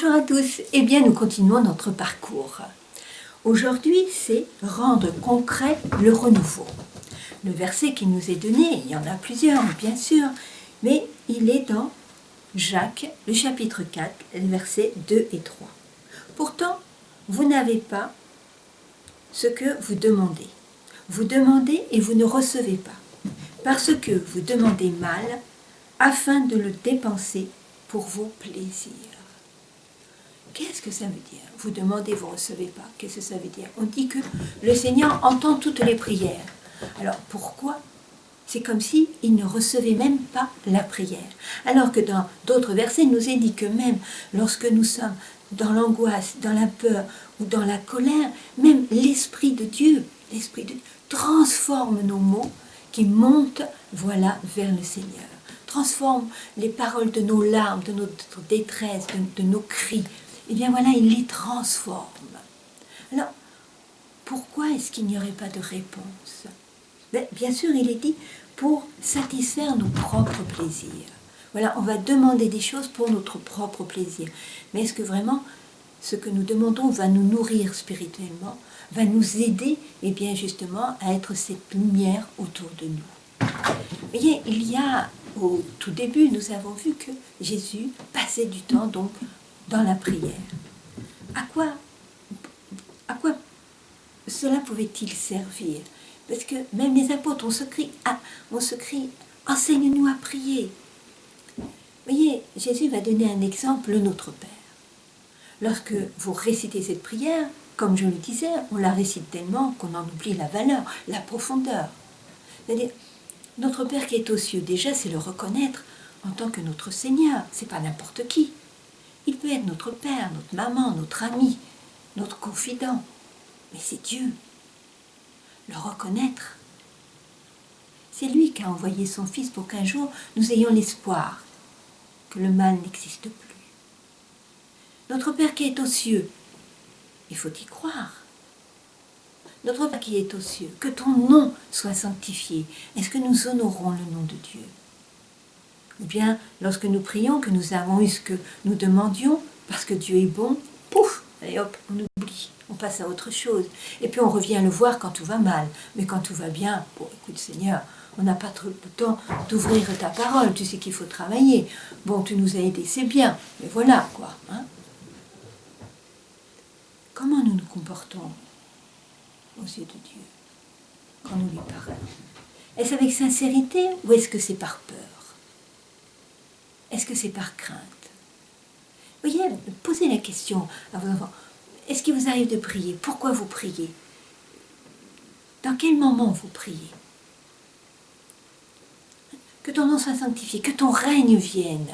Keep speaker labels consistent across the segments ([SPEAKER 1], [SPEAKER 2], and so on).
[SPEAKER 1] Bonjour à tous, eh bien nous continuons notre parcours. Aujourd'hui c'est rendre concret le renouveau. Le verset qui nous est donné, il y en a plusieurs bien sûr, mais il est dans Jacques, le chapitre 4, les versets 2 et 3. Pourtant, vous n'avez pas ce que vous demandez. Vous demandez et vous ne recevez pas, parce que vous demandez mal, afin de le dépenser pour vos plaisirs. Qu'est-ce que ça veut dire? Vous demandez, vous ne recevez pas. Qu'est-ce que ça veut dire? On dit que le Seigneur entend toutes les prières. Alors pourquoi? C'est comme si il ne recevait même pas la prière. Alors que dans d'autres versets, il nous est dit que même lorsque nous sommes dans l'angoisse, dans la peur ou dans la colère, même l'Esprit de Dieu transforme nos mots qui montent, voilà, vers le Seigneur. Transforme les paroles de nos larmes, de notre détresse, de nos cris. Eh bien voilà, il les transforme. Alors, pourquoi est-ce qu'il n'y aurait pas de réponse? Bien sûr, il est dit pour satisfaire nos propres plaisirs. Voilà, on va demander des choses pour notre propre plaisir. Mais est-ce que vraiment ce que nous demandons va nous nourrir spirituellement, va nous aider, eh bien justement, à être cette lumière autour de nous? Vous voyez, il y a, au tout début, nous avons vu que Jésus passait du temps donc dans la prière. À quoi cela pouvait-il servir? Parce que même les apôtres, on se crie, enseigne-nous à prier. Vous voyez, Jésus va donner un exemple, le Notre Père. Lorsque vous récitez cette prière, comme je le disais, on la récite tellement qu'on en oublie la valeur, la profondeur. C'est-à-dire, notre Père qui est aux cieux, déjà, c'est le reconnaître en tant que notre Seigneur. C'est pas n'importe qui. Il peut être notre père, notre maman, notre ami, notre confident. Mais c'est Dieu. Le reconnaître. C'est lui qui a envoyé son Fils pour qu'un jour nous ayons l'espoir que le mal n'existe plus. Notre Père qui est aux cieux, il faut y croire. Notre Père qui est aux cieux, que ton nom soit sanctifié. Est-ce que nous honorons le nom de Dieu? Ou bien, lorsque nous prions, que nous avons eu ce que nous demandions, parce que Dieu est bon, pouf, allez hop, on oublie, on passe à autre chose. Et puis on revient le voir quand tout va mal. Mais quand tout va bien, bon, écoute Seigneur, on n'a pas trop le temps d'ouvrir ta parole, tu sais qu'il faut travailler. Bon, tu nous as aidés, c'est bien, mais voilà quoi. Hein? Comment nous nous comportons aux yeux de Dieu quand nous lui parlons? Est-ce avec sincérité ou est-ce que c'est par peur? Est-ce que c'est par crainte? Vous voyez, posez la question à vos enfants. Est-ce qu'il vous arrive de prier? Pourquoi vous priez? Dans quel moment vous priez? Que ton nom soit sanctifié, que ton règne vienne.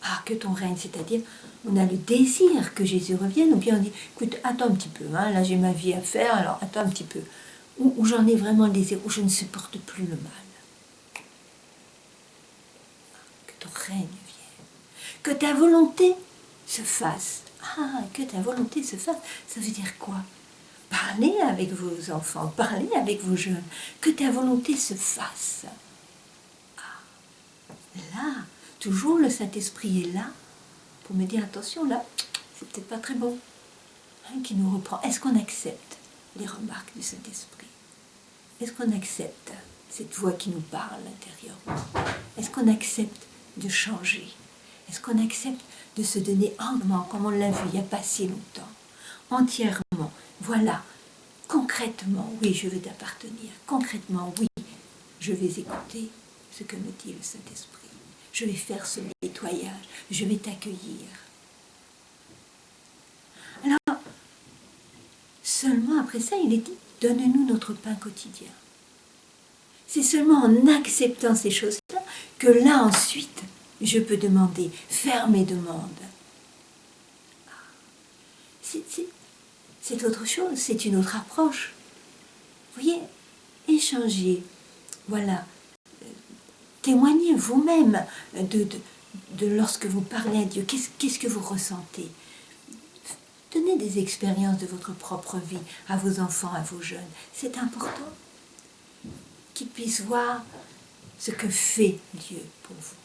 [SPEAKER 1] Ah, que ton règne, c'est-à-dire, on a le désir que Jésus revienne, ou bien on dit, écoute, attends un petit peu, hein, là j'ai ma vie à faire, alors attends un petit peu. Où j'en ai vraiment le désir, où je ne supporte plus le mal. Que ton règne vienne. Que ta volonté se fasse. Ah, que ta volonté se fasse, ça veut dire quoi? Parlez avec vos enfants, parlez avec vos jeunes, que ta volonté se fasse. Ah, là, toujours le Saint-Esprit est là pour me dire, attention, là, c'est peut-être pas très bon. Hein, qui nous reprend. Est-ce qu'on accepte les remarques du Saint-Esprit? Est-ce qu'on accepte cette voix qui nous parle intérieurement? Est-ce qu'on accepte de changer? Est-ce qu'on accepte de se donner entièrement, comme on l'a vu il n'y a pas si longtemps, entièrement? Voilà, concrètement, oui, je veux t'appartenir. Concrètement, oui, je vais écouter ce que me dit le Saint-Esprit. Je vais faire ce nettoyage, je vais t'accueillir. Alors, seulement après ça, il est dit, donne-nous notre pain quotidien. C'est seulement en acceptant ces choses-là que là, ensuite, je peux demander, faire mes demandes. C'est autre chose, c'est une autre approche. Vous voyez, échanger, voilà, témoignez vous-même de lorsque vous parlez à Dieu, qu'est-ce que vous ressentez? Donnez des expériences de votre propre vie à vos enfants, à vos jeunes. C'est important qu'ils puissent voir ce que fait Dieu pour vous.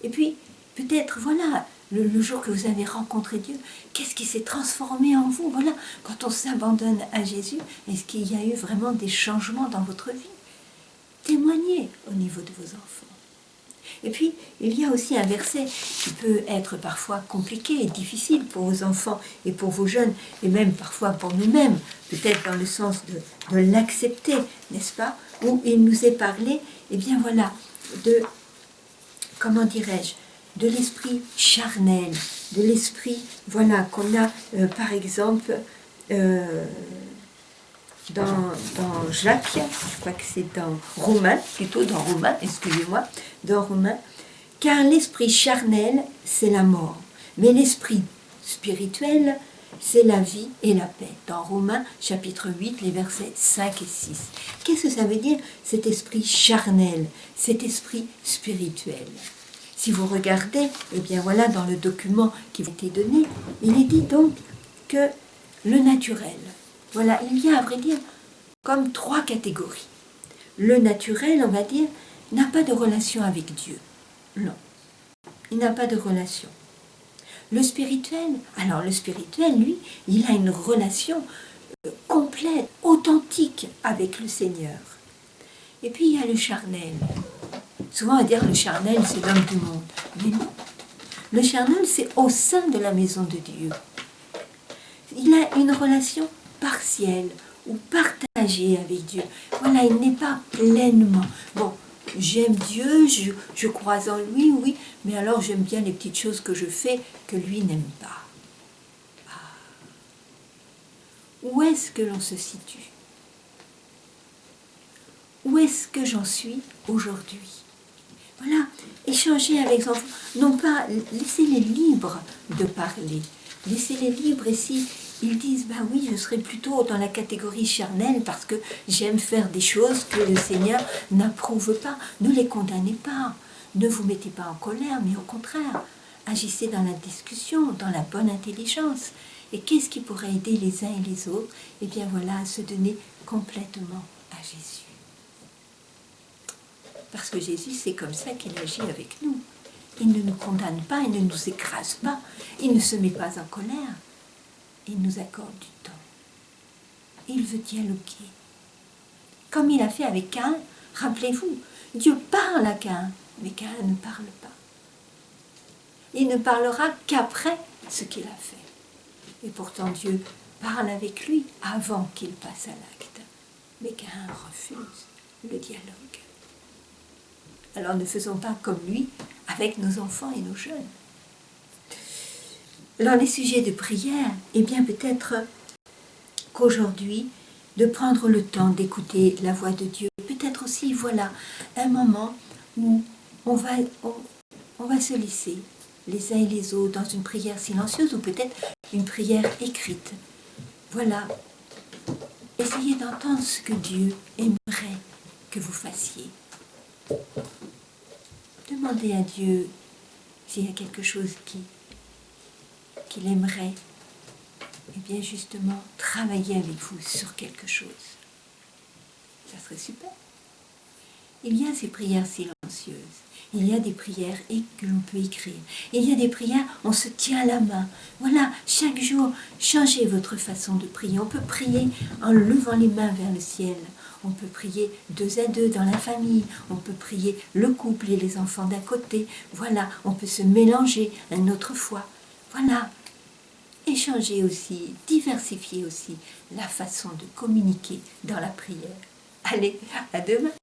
[SPEAKER 1] Et puis, peut-être, voilà, le jour que vous avez rencontré Dieu, qu'est-ce qui s'est transformé en vous? Voilà, quand on s'abandonne à Jésus, est-ce qu'il y a eu vraiment des changements dans votre vie? Témoignez au niveau de vos enfants. Et puis, il y a aussi un verset qui peut être parfois compliqué et difficile pour vos enfants et pour vos jeunes, et même parfois pour nous-mêmes, peut-être dans le sens de l'accepter, n'est-ce pas? Où il nous est parlé, eh bien voilà, de, comment dirais-je, de l'esprit charnel, de l'esprit, voilà, qu'on a, par exemple, dans Jacques, je crois que c'est dans Romains, plutôt dans Romains, excusez-moi, dans Romains, car l'esprit charnel, c'est la mort, mais l'esprit spirituel, c'est la vie et la paix. Dans Romains, chapitre 8, les versets 5 et 6. Qu'est-ce que ça veut dire, cet esprit charnel, cet esprit spirituel? Si vous regardez, eh bien voilà, dans le document qui vous a été donné, il est dit donc que le naturel, voilà, il y a à vrai dire comme 3 catégories. Le naturel, on va dire, n'a pas de relation avec Dieu. Non, il n'a pas de relation. Le spirituel, alors le spirituel, lui, il a une relation complète, authentique avec le Seigneur. Et puis il y a le charnel. Souvent on va dire le charnel, c'est l'homme du monde. Mais non, le charnel, c'est au sein de la maison de Dieu. Il a une relation partielle ou partagée avec Dieu. Voilà, il n'est pas pleinement. Bon, j'aime Dieu, je crois en lui, oui, mais alors j'aime bien les petites choses que je fais que lui n'aime pas. Ah. Où est-ce que l'on se situe? Où est-ce que j'en suis aujourd'hui? Voilà, échanger avec les enfants, non pas, laissez-les libres de parler, laissez-les libres et si ils disent, bah oui, je serai plutôt dans la catégorie charnelle parce que j'aime faire des choses que le Seigneur n'approuve pas. Ne les condamnez pas, ne vous mettez pas en colère, mais au contraire, agissez dans la discussion, dans la bonne intelligence. Et qu'est-ce qui pourrait aider les uns et les autres? Eh bien voilà, à se donner complètement à Jésus. Parce que Jésus, c'est comme ça qu'il agit avec nous. Il ne nous condamne pas, il ne nous écrase pas, il ne se met pas en colère. Il nous accorde du temps. Il veut dialoguer. Comme il a fait avec Caïn, rappelez-vous, Dieu parle à Caïn, mais Caïn ne parle pas. Il ne parlera qu'après ce qu'il a fait. Et pourtant Dieu parle avec lui avant qu'il passe à l'acte. Mais Caïn refuse le dialogue. Alors ne faisons pas comme lui avec nos enfants et nos jeunes. Alors les sujets de prière, eh bien peut-être qu'aujourd'hui, de prendre le temps d'écouter la voix de Dieu. Peut-être aussi, voilà, un moment où on va se laisser les uns et les autres dans une prière silencieuse ou peut-être une prière écrite. Voilà, essayez d'entendre ce que Dieu aimerait que vous fassiez. Demandez à Dieu s'il y a quelque chose qu'il aimerait, et bien justement, travailler avec vous sur quelque chose. Ça serait super. Il y a ces prières silencieuses, il y a des prières que l'on peut écrire, il y a des prières, on se tient la main. Voilà, chaque jour, changez votre façon de prier. On peut prier en levant les mains vers le ciel. On peut prier 2 à 2 dans la famille. On peut prier le couple et les enfants d'à côté. Voilà, on peut se mélanger une autre fois. Voilà, échanger aussi, diversifier aussi la façon de communiquer dans la prière. Allez, à demain!